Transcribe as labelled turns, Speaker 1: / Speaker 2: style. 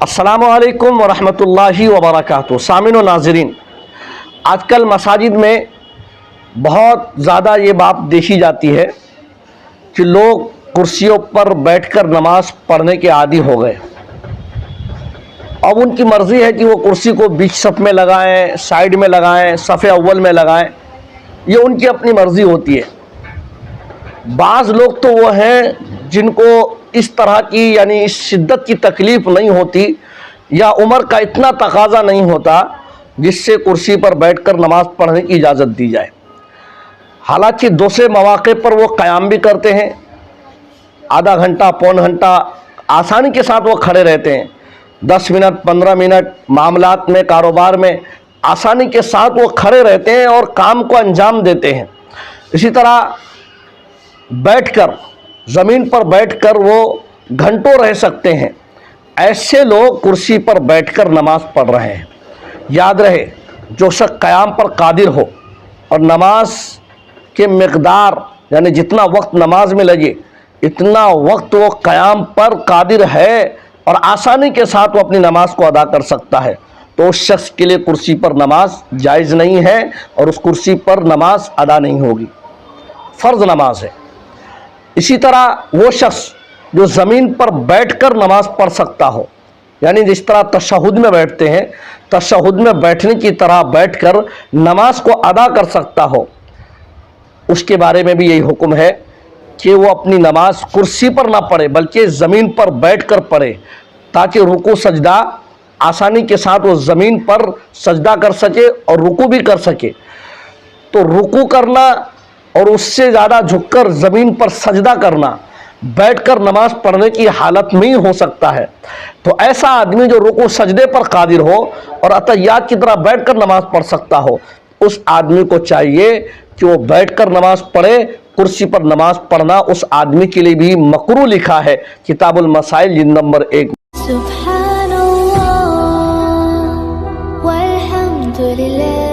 Speaker 1: السلام علیکم ورحمۃ اللہ وبرکاتہ۔ سامعین و ناظرین، آج کل مساجد میں بہت زیادہ یہ بات دیکھی جاتی ہے کہ لوگ کرسیوں پر بیٹھ کر نماز پڑھنے کے عادی ہو گئے۔ اب ان کی مرضی ہے کہ وہ کرسی کو بیچ صف میں لگائیں، سائیڈ میں لگائیں، صف اول میں لگائیں، یہ ان کی اپنی مرضی ہوتی ہے۔ بعض لوگ تو وہ ہیں جن کو اس طرح کی یعنی اس شدت کی تکلیف نہیں ہوتی یا عمر کا اتنا تقاضا نہیں ہوتا جس سے کرسی پر بیٹھ کر نماز پڑھنے کی اجازت دی جائے۔ حالانکہ دوسرے مواقع پر وہ قیام بھی کرتے ہیں، آدھا گھنٹہ پون گھنٹہ آسانی کے ساتھ وہ کھڑے رہتے ہیں، 10 منٹ 15 منٹ معاملات میں کاروبار میں آسانی کے ساتھ وہ کھڑے رہتے ہیں اور کام کو انجام دیتے ہیں۔ اسی طرح بیٹھ کر زمین پر بیٹھ کر وہ گھنٹوں رہ سکتے ہیں۔ ایسے لوگ کرسی پر بیٹھ کر نماز پڑھ رہے ہیں۔ یاد رہے، جو شخص قیام پر قادر ہو اور نماز کے مقدار یعنی جتنا وقت نماز میں لگے اتنا وقت وہ قیام پر قادر ہے اور آسانی کے ساتھ وہ اپنی نماز کو ادا کر سکتا ہے، تو اس شخص کے لیے کرسی پر نماز جائز نہیں ہے اور اس کرسی پر نماز ادا نہیں ہوگی، فرض نماز ہے۔ اسی طرح وہ شخص جو زمین پر بیٹھ کر نماز پڑھ سکتا ہو، یعنی جس طرح تشہد میں بیٹھتے ہیں، تشہد میں بیٹھنے کی طرح بیٹھ کر نماز کو ادا کر سکتا ہو، اس کے بارے میں بھی یہی حکم ہے کہ وہ اپنی نماز کرسی پر نہ پڑھے بلکہ زمین پر بیٹھ کر پڑھے، تاکہ رکوع سجدہ آسانی کے ساتھ وہ زمین پر سجدہ کر سکے اور رکوع بھی کر سکے۔ تو رکوع کرنا اور اس سے زیادہ جھک کر زمین پر سجدہ کرنا بیٹھ کر نماز پڑھنے کی حالت میں ہی ہو سکتا ہے۔ تو ایسا آدمی جو رکوع سجدے پر قادر ہو اور اتحیات کی طرح بیٹھ کر نماز پڑھ سکتا ہو، اس آدمی کو چاہیے کہ وہ بیٹھ کر نماز پڑھے۔ کرسی پر نماز پڑھنا اس آدمی کے لیے بھی مکروہ لکھا ہے، کتاب المسائل جلد نمبر 1۔
Speaker 2: سبحان اللہ والحمد للہ۔